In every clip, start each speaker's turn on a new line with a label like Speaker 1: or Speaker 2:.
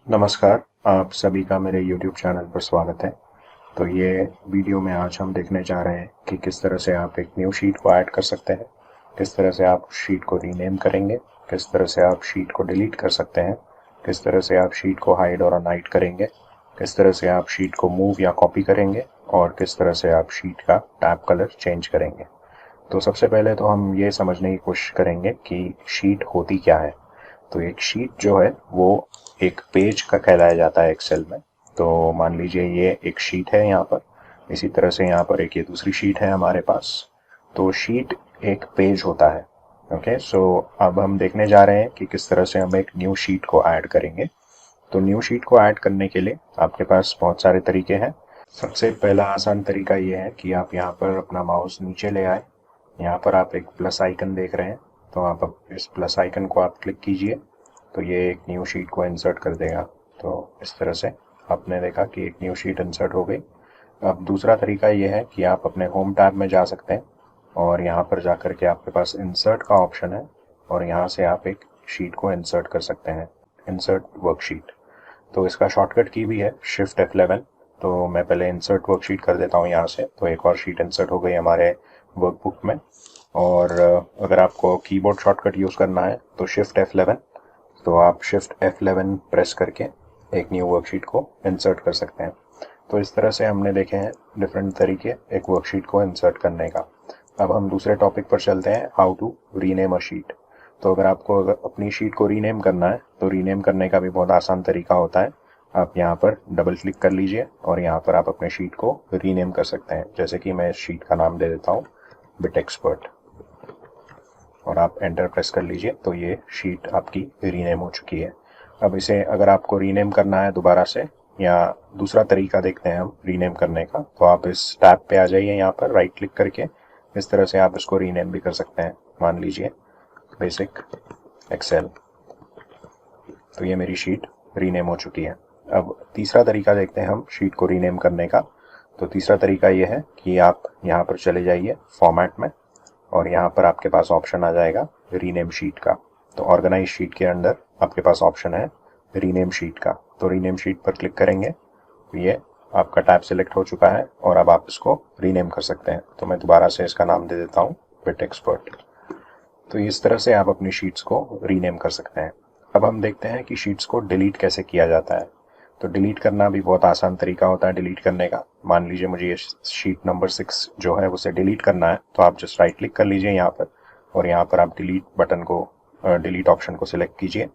Speaker 1: नमस्कार, आप सभी का मेरे YouTube चैनल पर स्वागत है। तो ये वीडियो में आज हम देखने जा रहे हैं कि किस तरह से आप एक न्यू शीट को ऐड कर सकते हैं, किस तरह से आप शीट को रीनेम करेंगे, किस तरह से आप शीट को डिलीट कर सकते हैं, किस तरह से आप शीट को हाइड और अनहाइड करेंगे, किस तरह से आप शीट को मूव या कॉपी करेंगे और किस तरह से आप शीट का टैब कलर चेंज करेंगे। तो सबसे पहले तो हम ये समझने की कोशिश करेंगे कि शीट होती क्या है। तो एक शीट जो है वो एक पेज का कहलाया जाता है एक्सेल में। तो मान लीजिए ये एक शीट है यहाँ पर, इसी तरह से यहाँ पर एक ये दूसरी शीट है हमारे पास। तो शीट एक पेज होता है। ओके, सो अब हम देखने जा रहे हैं कि किस तरह से हम एक न्यू शीट को ऐड करेंगे। तो न्यू शीट को ऐड करने के लिए आपके पास बहुत सारे तरीके हैं। सबसे पहला आसान तरीका ये है कि आप यहाँ पर अपना माउस नीचे ले आए। यहाँ पर आप एक प्लस आइकन देख रहे हैं, तो आप इस प्लस आइकन को आप क्लिक कीजिए तो ये एक न्यू शीट को इंसर्ट कर देगा। तो इस तरह से आपने देखा कि एक न्यू शीट इंसर्ट हो गई। अब दूसरा तरीका ये है कि आप अपने होम टैब में जा सकते हैं और यहाँ पर जाकर के आपके पास इंसर्ट का ऑप्शन है और यहाँ से आप एक शीट को इंसर्ट कर सकते हैं, इंसर्ट वर्कशीट। तो इसका शॉर्टकट की भी है शिफ्ट F11। तो मैं पहले इंसर्ट वर्कशीट कर देता हूँ यहाँ से, तो एक और शीट इंसर्ट हो गई हमारे वर्कबुक में। और अगर आपको कीबोर्ड शॉर्टकट यूज़ करना है तो शिफ्ट F11, तो आप शिफ्ट F11 प्रेस करके एक न्यू वर्कशीट को इंसर्ट कर सकते हैं। तो इस तरह से हमने देखे हैं डिफरेंट तरीके एक वर्कशीट को इंसर्ट करने का। अब हम दूसरे टॉपिक पर चलते हैं, how to rename a sheet. तो अगर आपको अपनी शीट को रीनेम करना है तो रीनेम करने का भी बहुत आसान तरीका होता है। आप यहाँ पर डबल क्लिक कर लीजिए और यहाँ पर आप अपने शीट को रीनेम कर सकते हैं। जैसे कि मैं इस शीट का नाम दे देता हूँ बिट एक्सपर्ट और आप एंटर प्रेस कर लीजिए, तो ये शीट आपकी रीनेम हो चुकी है। अब इसे अगर आपको रीनेम करना है दोबारा से, या दूसरा तरीका देखते हैं हम रीनेम करने का, तो आप इस टैब पे आ जाइए, यहाँ पर राइट क्लिक करके इस तरह से आप इसको रीनेम भी कर सकते हैं। मान लीजिए बेसिक एक्सेल, तो ये मेरी शीट रीनेम हो चुकी है। अब तीसरा तरीका देखते हैं हम शीट को रीनेम करने का। तो तीसरा तरीका ये है कि आप यहाँ पर चले जाइए फॉर्मेट में और यहाँ पर आपके पास ऑप्शन आ जाएगा रीनेम शीट का। तो ऑर्गेनाइज शीट के अंदर आपके पास ऑप्शन है रीनेम शीट का। तो रीनेम शीट पर क्लिक करेंगे तो ये आपका टैब सिलेक्ट हो चुका है और अब आप इसको रीनेम कर सकते हैं। तो मैं दोबारा से इसका नाम दे देता हूँ बिट एक्सपर्ट। तो इस तरह से आप अपनी शीट्स को रीनेम कर सकते हैं। अब हम देखते हैं कि शीट्स को डिलीट कैसे किया जाता है। तो डिलीट करना भी बहुत आसान तरीका होता है डिलीट करने का। मान लीजिए मुझे ये शीट नंबर 6 जो है उसे डिलीट करना है, तो आप जस्ट राइट क्लिक कर लीजिए यहाँ पर और यहाँ पर आप डिलीट बटन को, डिलीट ऑप्शन को सिलेक्ट कीजिए।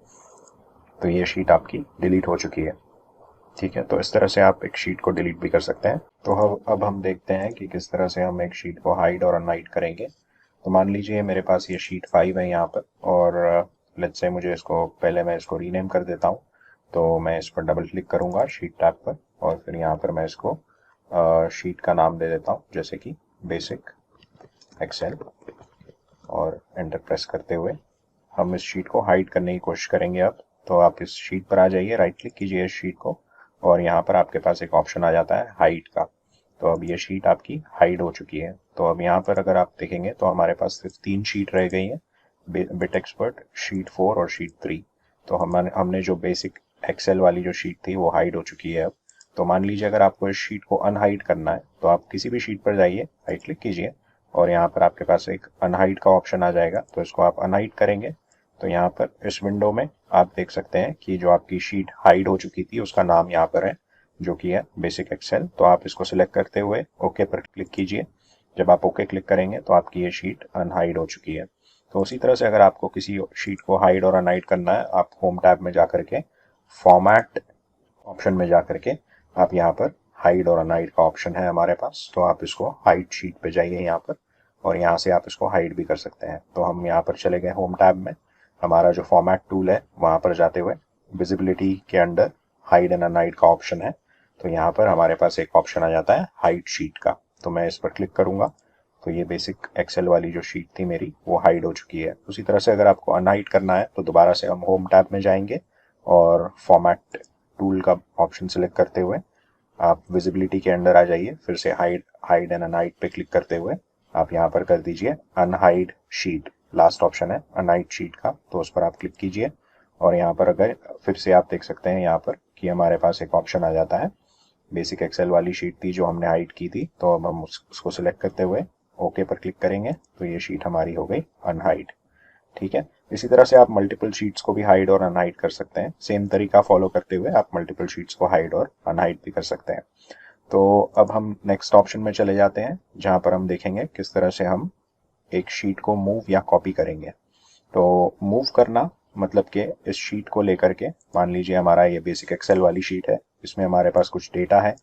Speaker 1: तो ये शीट आपकी डिलीट हो चुकी है। ठीक है, तो इस तरह से आप एक शीट को डिलीट भी कर सकते हैं। तो अब हम देखते हैं कि किस तरह से हम एक शीट को हाइड और अनहाइड करेंगे। तो मान लीजिए मेरे पास ये शीट 5 है यहाँ पर और लेट्स से मुझे इसको पहले मैं इसको रीनेम कर देता हूँ। तो मैं इस पर डबल क्लिक करूंगा शीट टैब पर और फिर यहाँ पर मैं इसको शीट का नाम दे देता हूँ, जैसे कि बेसिक एक्सेल, और एंटर प्रेस करते हुए हम इस शीट को हाइड करने की कोशिश करेंगे। अब तो आप इस शीट पर आ जाइए, राइट क्लिक कीजिए इस शीट को और यहाँ पर आपके पास एक ऑप्शन आ जाता है हाइड का। तो अब ये शीट आपकी हाइड हो चुकी है। तो अब यहाँ पर अगर आप देखेंगे तो हमारे पास सिर्फ 3 शीट रह गई हैं, बिट एक्सपर्ट, शीट 4 और शीट 3। तो हमने जो बेसिक एक्सेल वाली जो शीट थी वो हाइड हो चुकी है अब। तो मान लीजिए अगर आपको इस शीट को अनहाइड करना है तो आप किसी भी शीट पर जाइए, राइट क्लिक कीजिए और यहाँ पर आपके पास एक अनहाइड का ऑप्शन आ जाएगा। तो इसको आप अनहाइड करेंगे तो यहाँ पर इस विंडो में आप देख सकते हैं कि जो आपकी शीट हाइड हो चुकी थी उसका नाम यहाँ पर है, जो कि है बेसिक एक्सेल। तो आप इसको सिलेक्ट करते हुए ओके पर क्लिक कीजिए। जब आप ओके क्लिक करेंगे तो आपकी ये शीट अनहाइड हो चुकी है। तो उसी तरह से अगर आपको किसी शीट को हाइड और अनहाइड करना है, आप होम टैब में जाकर के फॉर्मेट ऑप्शन में जाकर के आप यहाँ पर हाइड और अनहाइड का ऑप्शन है हमारे पास, तो आप इसको हाइड शीट पे जाइए यहाँ पर और यहाँ से आप इसको हाइड भी कर सकते हैं। तो हम यहाँ पर चले गए होम टैब में, हमारा जो फॉर्मेट टूल है वहाँ पर जाते हुए विजिबिलिटी के अंडर हाइड एंड अनहाइड का ऑप्शन है। तो यहाँ पर हमारे पास एक ऑप्शन आ जाता है हाइड शीट का। तो मैं इस पर क्लिक करूंगा तो ये बेसिक एक्सेल वाली जो शीट थी मेरी वो हाइड हो चुकी है। उसी तरह से अगर आपको अनहाइड करना है तो दोबारा से हम होम टैब में जाएंगे और फॉर्मेट टूल का ऑप्शन सिलेक्ट करते हुए आप विजिबिलिटी के अंडर आ जाइए, फिर से हाइड एंड अनहाइड पे क्लिक करते हुए आप यहाँ पर कर दीजिए अनहाइड शीट। लास्ट ऑप्शन है अनहाइड शीट का, तो उस पर आप क्लिक कीजिए और यहाँ पर अगर फिर से आप देख सकते हैं यहाँ पर कि हमारे पास एक ऑप्शन आ जाता है, बेसिक एक्सेल वाली शीट थी जो हमने हाइड की थी, तो अब हम उसको सिलेक्ट करते हुए ओके पर क्लिक करेंगे तो ये शीट हमारी हो गई अनहाइड। ठीक है, इसी तरह से आप मल्टीपल शीट्स को भी हाइड और अनहाइड कर सकते हैं। सेम तरीका फॉलो करते हुए आप मल्टीपल शीट्स को हाइड और अनहाइड भी कर सकते हैं। तो अब हम नेक्स्ट ऑप्शन में चले जाते हैं, जहां पर हम देखेंगे किस तरह से हम एक शीट को मूव या कॉपी करेंगे। तो मूव करना मतलब कि इस शीट को लेकर के, मान लीजिए हमारा ये बेसिक एक्सेल वाली शीट है, इसमें हमारे पास कुछ डेटा है।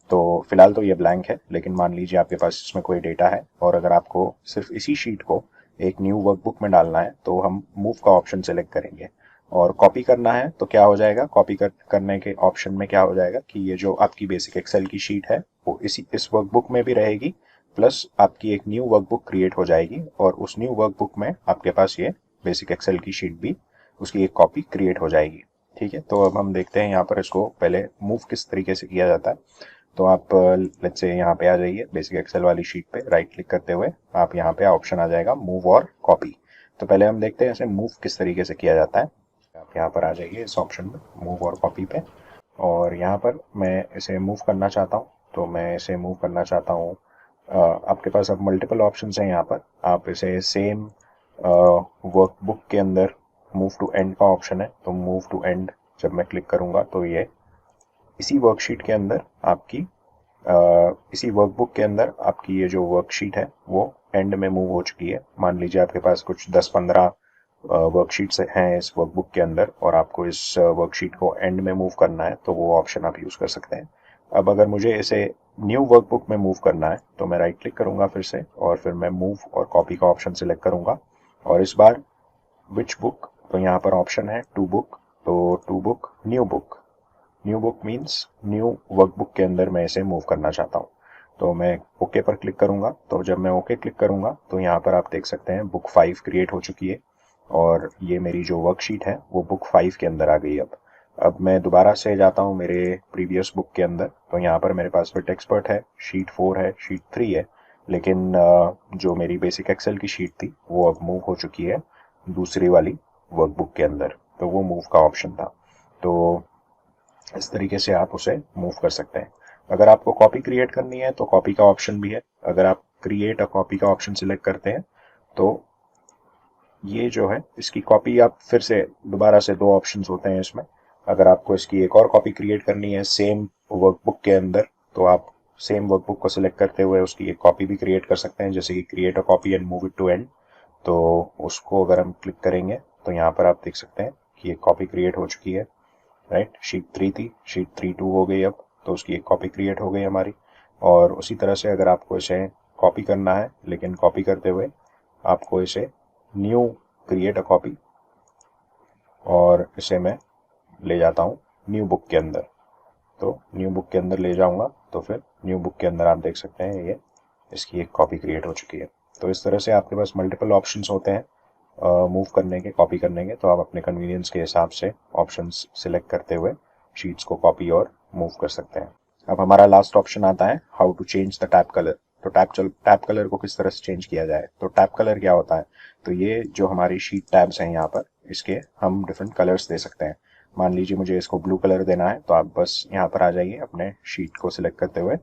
Speaker 1: तो फिलहाल तो ये ब्लैंक है, लेकिन मान लीजिए आपके पास इसमें कोई डेटा है और अगर आपको सिर्फ इसी शीट को एक न्यू वर्कबुक में डालना है तो हम मूव का ऑप्शन सेलेक्ट करेंगे। और कॉपी करना है तो क्या हो जाएगा, कॉपी करने के ऑप्शन में क्या हो जाएगा कि ये जो आपकी बेसिक एक्सेल की शीट है वो इस वर्कबुक में भी रहेगी, प्लस आपकी एक न्यू वर्कबुक क्रिएट हो जाएगी और उस न्यू वर्कबुक में आपके पास ये बेसिक एक्सेल की शीट भी, उसकी एक कॉपी क्रिएट हो जाएगी। ठीक है, तो अब हम देखते हैं यहाँ पर इसको पहले मूव किस तरीके से किया जाता है। तो आप लेट्स से यहाँ पे आ जाइए, बेसिक एक्सेल वाली शीट पे राइट क्लिक करते हुए आप यहाँ पे ऑप्शन आ जाएगा मूव और कॉपी। तो पहले हम देखते हैं इसे मूव किस तरीके से किया जाता है। आप यहाँ पर आ जाइए इस ऑप्शन में मूव और कॉपी पे, और यहाँ पर मैं इसे मूव करना चाहता हूँ, तो मैं इसे मूव करना चाहता हूँ। आपके पास अब मल्टीपल ऑप्शन हैं यहाँ पर, आप इसे सेम वर्कबुक के अंदर मूव टू एंड का ऑप्शन है, तो मूव टू एंड जब मैं क्लिक करूंगा तो ये इसी वर्कशीट के अंदर आपकी इसी वर्कबुक के अंदर आपकी ये जो वर्कशीट है वो एंड में मूव हो चुकी है। मान लीजिए आपके पास कुछ 10-15 वर्कशीट्स हैं इस वर्कबुक के अंदर और आपको इस वर्कशीट को एंड में मूव करना है, तो वो ऑप्शन आप यूज कर सकते हैं। अब अगर मुझे इसे न्यू वर्कबुक में मूव करना है तो मैं राइट क्लिक करूंगा फिर से, और फिर मैं मूव और कॉपी का ऑप्शन सिलेक्ट करूंगा, और इस बार विच बुक, तो यहाँ पर ऑप्शन है टू बुक, तो to book new book, new book means new workbook के अंदर मैं इसे मूव करना चाहता हूँ। तो मैं ओके पर क्लिक करूंगा, तो जब मैं ओके क्लिक करूंगा तो यहाँ पर आप देख सकते हैं बुक 5 क्रिएट हो चुकी है और ये मेरी जो वर्कशीट है वो बुक 5 के अंदर आ गई। अब मैं दोबारा से जाता हूँ मेरे प्रीवियस बुक के अंदर, तो यहाँ पर मेरे पास फिट एक्सपर्ट है, शीट 4 है, शीट 3 है, लेकिन जो मेरी बेसिक एक्सेल की शीट थी वो अब मूव हो चुकी है दूसरी वाली वर्कबुक के अंदर, तो वो मूव का ऑप्शन था। तो इस तरीके से आप उसे मूव कर सकते हैं। अगर आपको कॉपी क्रिएट करनी है तो कॉपी का ऑप्शन भी है। अगर आप क्रिएट अ कॉपी का ऑप्शन सिलेक्ट करते हैं तो ये जो है इसकी कॉपी, आप फिर से दोबारा से 2 ऑप्शंस होते हैं इसमें। अगर आपको इसकी एक और कॉपी क्रिएट करनी है सेम वर्कबुक के अंदर, तो आप सेम वर्कबुक को सिलेक्ट करते हुए उसकी एक कॉपी भी क्रिएट कर सकते हैं, जैसे कि create a copy and move it to end. तो उसको अगर हम क्लिक करेंगे तो यहाँ पर आप देख सकते हैं कि एक कॉपी क्रिएट हो चुकी है। राइट, शीट 3 थी, शीट 3 2 हो गई अब, तो उसकी एक कॉपी क्रिएट हो गई हमारी। और उसी तरह से अगर आपको इसे कॉपी करना है, लेकिन कॉपी करते हुए आपको इसे न्यू क्रिएट अ कॉपी, और इसे मैं ले जाता हूँ न्यू बुक के अंदर, तो न्यू बुक के अंदर ले जाऊंगा तो फिर न्यू बुक के अंदर आप देख सकते हैं ये इसकी एक कॉपी क्रिएट हो चुकी है। तो इस तरह से आपके पास मल्टीपल ऑप्शंस होते हैं मूव करने के, कॉपी करने के, तो आप अपने कन्वीनियंस के हिसाब से ऑप्शंस सिलेक्ट करते हुए शीट्स को कॉपी और मूव कर सकते हैं। अब हमारा लास्ट ऑप्शन आता है how to change the tab colour. तो टैब कलर को किस तरह से चेंज किया जाए। तो टैब कलर क्या होता है, तो ये जो हमारी शीट टैब्स हैं यहाँ पर, इसके हम डिफरेंट कलर्स दे सकते हैं। मान लीजिए मुझे इसको ब्लू कलर देना है, तो आप बस यहाँ पर आ जाइए, अपने शीट को सिलेक्ट करते हुए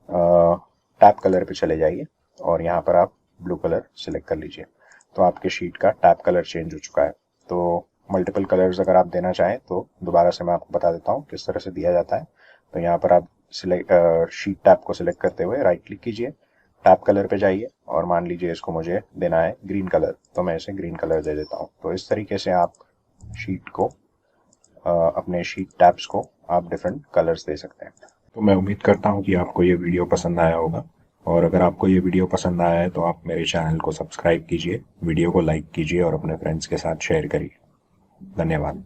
Speaker 1: टैब कलर पे चले जाइए और यहाँ पर आप ब्लू कलर सिलेक्ट कर लीजिए, तो आपके शीट का टैब कलर चेंज हो चुका है। तो मल्टीपल कलर्स अगर आप देना चाहें तो दोबारा से मैं आपको बता देता हूँ किस तरह से दिया जाता है। तो यहाँ पर आप शीट टैब को सिलेक्ट करते हुए राइट क्लिक कीजिए, टैब कलर पे जाइए और मान लीजिए इसको मुझे देना है ग्रीन कलर, तो मैं इसे ग्रीन कलर दे देता हूँ। तो इस तरीके से आप शीट को अपने शीट टैब्स को आप डिफरेंट कलर्स दे सकते हैं। तो मैं उम्मीद करता हूँ कि आपको ये वीडियो पसंद आया होगा, और अगर आपको ये वीडियो पसंद आया है तो आप मेरे चैनल को सब्सक्राइब कीजिए, वीडियो को लाइक कीजिए और अपने फ्रेंड्स के साथ शेयर करिए। धन्यवाद।